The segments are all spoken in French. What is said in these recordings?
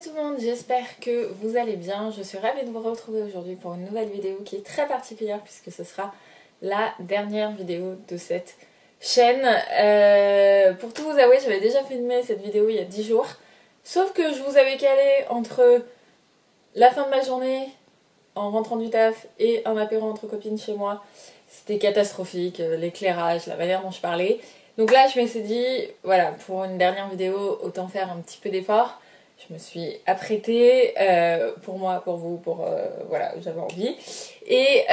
Tout le monde, j'espère que vous allez bien. Je suis ravie de vous retrouver aujourd'hui pour une nouvelle vidéo qui est très particulière puisque ce sera la dernière vidéo de cette chaîne. Pour tout vous avouer, j'avais déjà filmé cette vidéo il y a 10 jours. Sauf que je vous avais calé entre la fin de ma journée en rentrant du taf et un apéro entre copines chez moi. C'était catastrophique, l'éclairage, la manière dont je parlais. Donc là, je me suis dit, voilà, pour une dernière vidéo, autant faire un petit peu d'effort. Je me suis apprêtée pour moi, pour vous, voilà, j'avais envie. Et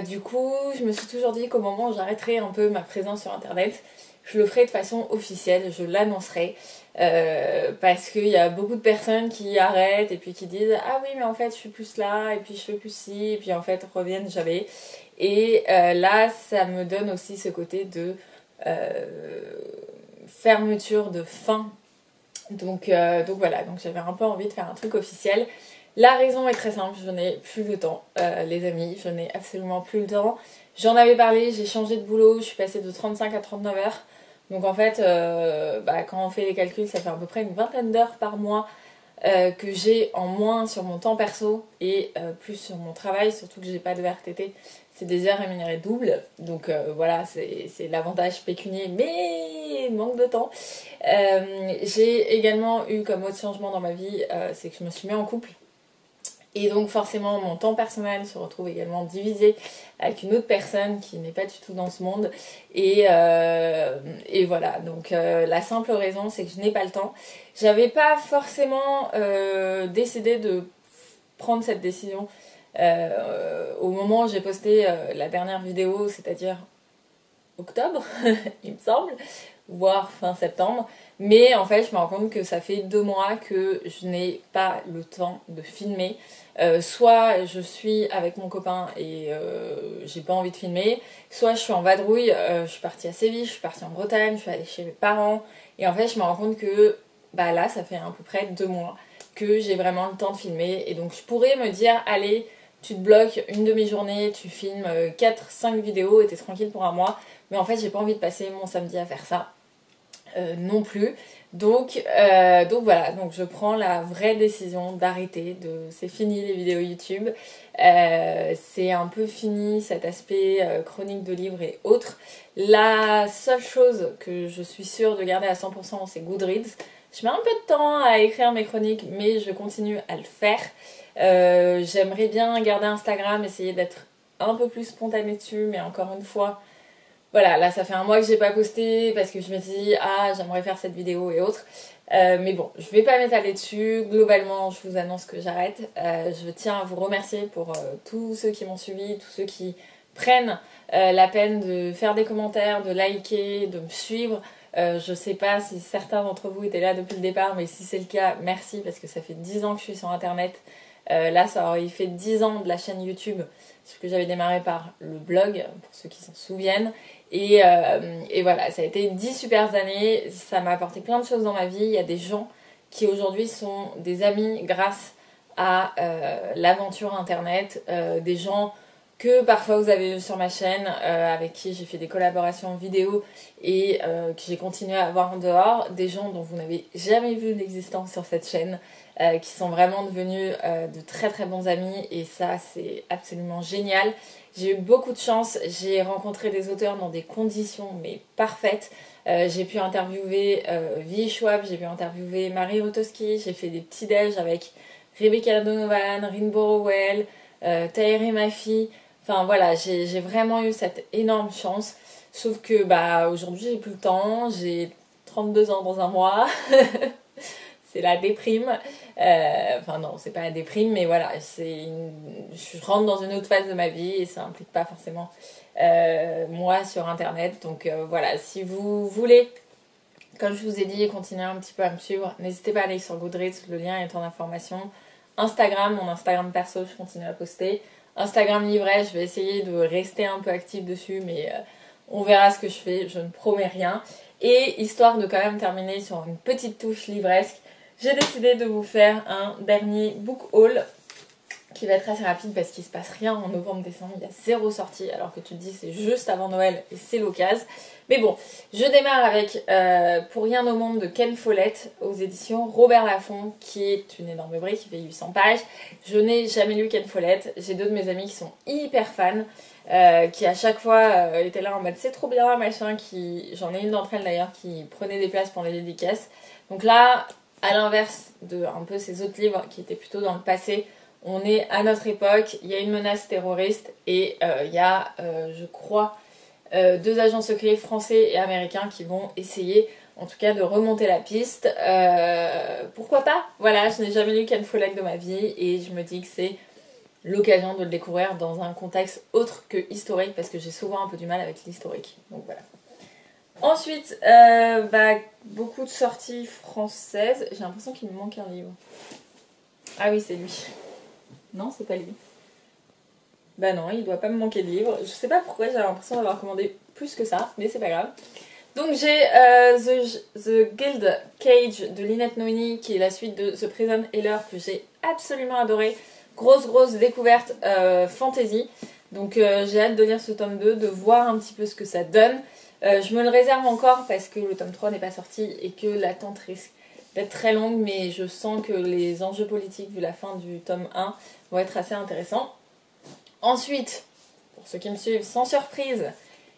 du coup, je me suis toujours dit qu'au moment où j'arrêterai un peu ma présence sur internet, je le ferai de façon officielle, je l'annoncerai. Parce qu'il y a beaucoup de personnes qui arrêtent et puis qui disent ah oui mais en fait je suis plus là et puis je fais plus ci et puis en fait reviennent jamais. Et là ça me donne aussi ce côté de fermeture, de fin. Donc voilà, donc j'avais un peu envie de faire un truc officiel. La raison est très simple, je n'ai plus le temps, les amis, je n'ai absolument plus le temps. J'en avais parlé, j'ai changé de boulot, je suis passée de 35 à 39 heures. Donc en fait, quand on fait les calculs, ça fait à peu près une vingtaine d'heures par mois que j'ai en moins sur mon temps perso et plus sur mon travail, surtout que j'ai pas de VRTT. C'est des heures rémunérées doubles, donc voilà, c'est l'avantage pécunier, mais manque de temps. J'ai également eu comme autre changement dans ma vie, c'est que je me suis mis en couple. Et donc forcément mon temps personnel se retrouve également divisé avec une autre personne qui n'est pas du tout dans ce monde. Et voilà, donc la simple raison c'est que je n'ai pas le temps. J'avais pas forcément décidé de prendre cette décision au moment où j'ai posté la dernière vidéo, c'est-à-dire octobre, il me semble, voire fin septembre. Mais en fait, je me rends compte que ça fait 2 mois que je n'ai pas le temps de filmer. Soit je suis avec mon copain et j'ai pas envie de filmer, soit je suis en vadrouille, je suis partie à Séville, je suis partie en Bretagne, je suis allée chez mes parents. Et en fait, je me rends compte que bah là, ça fait à peu près 2 mois que j'ai vraiment le temps de filmer. Et donc, je pourrais me dire, allez, tu te bloques une demi-journée, tu filmes 4-5 vidéos et t'es tranquille pour un mois. Mais en fait, j'ai pas envie de passer mon samedi à faire ça. Non plus. Donc voilà, donc je prends la vraie décision d'arrêter. C'est fini les vidéos YouTube. C'est un peu fini cet aspect chronique de livres et autres. La seule chose que je suis sûre de garder à 100%, c'est Goodreads. Je mets un peu de temps à écrire mes chroniques, mais je continue à le faire. J'aimerais bien garder Instagram, essayer d'être un peu plus spontanée dessus, mais encore une fois, voilà, là ça fait un mois que j'ai pas posté parce que je me suis dit ah j'aimerais faire cette vidéo et autres. Mais bon, je vais pas m'étaler dessus. Globalement, je vous annonce que j'arrête. Je tiens à vous remercier pour tous ceux qui m'ont suivi, tous ceux qui prennent la peine de faire des commentaires, de liker, de me suivre. Je sais pas si certains d'entre vous étaient là depuis le départ, mais si c'est le cas, merci parce que ça fait 10 ans que je suis sur internet. Là, ça aurait fait 10 ans de la chaîne YouTube, ce que j'avais démarré par le blog, pour ceux qui s'en souviennent. Et voilà, ça a été 10 super années, ça m'a apporté plein de choses dans ma vie. Il y a des gens qui aujourd'hui sont des amis grâce à l'aventure internet, des gens que parfois vous avez vu sur ma chaîne, avec qui j'ai fait des collaborations vidéo et que j'ai continué à avoir en dehors, des gens dont vous n'avez jamais vu l'existence sur cette chaîne, qui sont vraiment devenus de très très bons amis et ça c'est absolument génial. J'ai eu beaucoup de chance, j'ai rencontré des auteurs dans des conditions mais parfaites. J'ai pu interviewer Vi Schwab, j'ai pu interviewer Marie Rotowski, j'ai fait des petits déj avec Rebecca Donovan, Rin Borowell, Tahirih Mafi. Enfin voilà, j'ai vraiment eu cette énorme chance. Sauf que bah aujourd'hui j'ai plus le temps, j'ai 32 ans dans un mois. C'est la déprime. Enfin non, c'est pas la déprime, mais voilà, je rentre dans une autre phase de ma vie et ça implique pas forcément moi sur internet. Donc voilà, si vous voulez, comme je vous ai dit, continuer un petit peu à me suivre, n'hésitez pas à aller sur Goodreads, le lien est en information. Instagram, mon Instagram perso, je continue à poster. Instagram livret, je vais essayer de rester un peu active dessus, mais on verra ce que je fais, je ne promets rien. Et histoire de quand même terminer sur une petite touche livresque, j'ai décidé de vous faire un dernier book haul qui va être assez rapide parce qu'il se passe rien en novembre-décembre, il y a 0 sortie, alors que tu te dis c'est juste avant Noël et c'est l'occasion. Mais bon, je démarre avec Pour rien au monde de Ken Follett aux éditions Robert Laffont, qui est une énorme brique, qui fait 800 pages. Je n'ai jamais lu Ken Follett, j'ai 2 de mes amis qui sont hyper fans, qui à chaque fois étaient là en mode c'est trop bien, machin, j'en ai une d'entre elles d'ailleurs qui prenait des places pour les dédicaces. Donc là, à l'inverse de un peu ces autres livres qui étaient plutôt dans le passé, on est à notre époque, il y a une menace terroriste et il y a, je crois, 2 agents secrets français et américains qui vont essayer, en tout cas, de remonter la piste. Pourquoi pas? Voilà, je n'ai jamais lu Ken Follett de ma vie et je me dis que c'est l'occasion de le découvrir dans un contexte autre que historique parce que j'ai souvent un peu du mal avec l'historique. Donc voilà. Ensuite, beaucoup de sorties françaises. J'ai l'impression qu'il me manque un livre. Ah oui, c'est lui. Non, c'est pas lui. Bah non, il doit pas me manquer de livres. Je sais pas pourquoi j'ai l'impression d'avoir commandé plus que ça, mais c'est pas grave. Donc j'ai The Guild Cage de Lynette Noni, qui est la suite de The Prison Healer, que j'ai absolument adoré. Grosse découverte fantasy. Donc j'ai hâte de lire ce tome 2, de voir un petit peu ce que ça donne. Je me le réserve encore parce que le tome 3 n'est pas sorti et que l'attente risque d'être très longue, mais je sens que les enjeux politiques vu la fin du tome 1 vont être assez intéressants. Ensuite, pour ceux qui me suivent, sans surprise,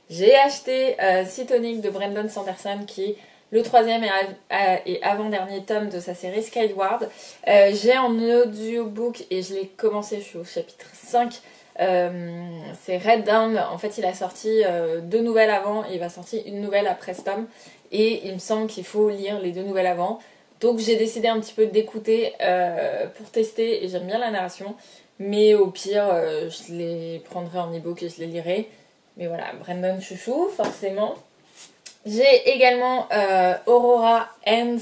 j'ai acheté Cytonic de Brandon Sanderson, qui est le 3e et avant-dernier tome de sa série Skyward. J'ai en audiobook et je l'ai commencé, je suis au chapitre 5. C'est Red Dawn. En fait, il a sorti 2 nouvelles avant et il va sortir une nouvelle après ce tome. Et il me semble qu'il faut lire les 2 nouvelles avant. Donc j'ai décidé un petit peu d'écouter pour tester et j'aime bien la narration. Mais au pire, je les prendrai en e-book et je les lirai. Mais voilà, Brandon chouchou, forcément. J'ai également Aurora Ends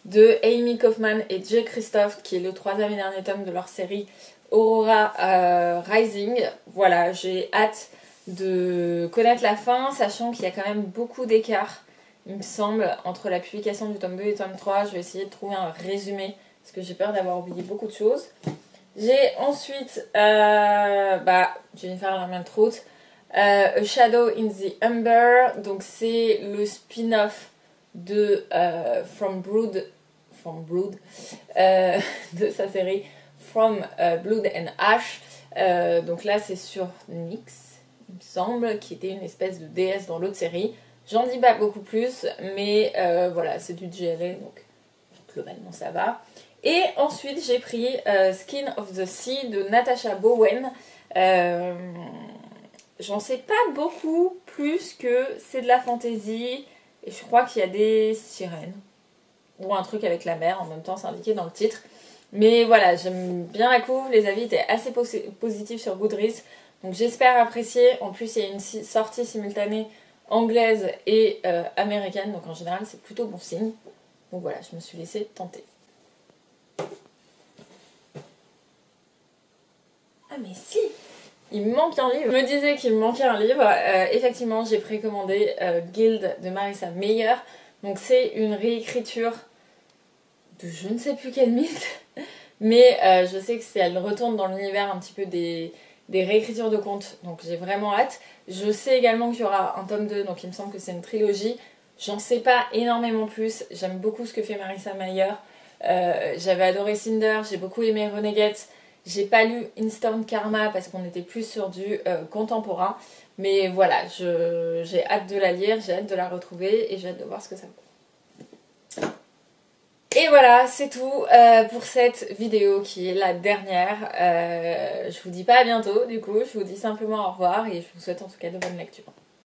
de Amy Kaufman et Jay Christophe, qui est le 3e et dernier tome de leur série Aurora Rising. Voilà, j'ai hâte de connaître la fin, sachant qu'il y a quand même beaucoup d'écart, il me semble, entre la publication du tome 2 et du tome 3. Je vais essayer de trouver un résumé, parce que j'ai peur d'avoir oublié beaucoup de choses. J'ai ensuite, je vais faire la main de route, A Shadow in the Umber. Donc c'est le spin-off de From Brood de sa série From Blood and Ash. Donc là c'est sur Nyx, il me semble, qui était une espèce de déesse dans l'autre série. J'en dis pas beaucoup plus, mais voilà, c'est du GLA, donc globalement ça va. Et ensuite j'ai pris Skin of the Sea de Natasha Bowen. J'en sais pas beaucoup plus que c'est de la fantasy et je crois qu'il y a des sirènes ou un truc avec la mer, en même temps c'est indiqué dans le titre. Mais voilà, j'aime bien la couve, les avis étaient assez positifs sur Goodreads, donc j'espère apprécier. En plus il y a une sortie simultanée anglaise et américaine, donc en général c'est plutôt bon signe. Donc voilà, je me suis laissée tenter. Ah mais si, il me manque un livre. Je me disais qu'il me manquait un livre. Effectivement, j'ai précommandé Guild de Marissa Meyer. Donc c'est une réécriture de je ne sais plus quel mythe. Mais je sais que elle retourne dans l'univers un petit peu des réécritures de contes. Donc j'ai vraiment hâte. Je sais également qu'il y aura un tome 2. Donc il me semble que c'est une trilogie. J'en sais pas énormément plus. J'aime beaucoup ce que fait Marissa Meyer. J'avais adoré Cinder. J'ai beaucoup aimé Renegade. J'ai pas lu Instant Karma parce qu'on était plus sur du contemporain. Mais voilà, j'ai hâte de la lire, j'ai hâte de la retrouver et j'ai hâte de voir ce que ça vaut. Et voilà, c'est tout pour cette vidéo qui est la dernière. Je vous dis pas à bientôt du coup, je vous dis simplement au revoir et je vous souhaite en tout cas de bonnes lectures.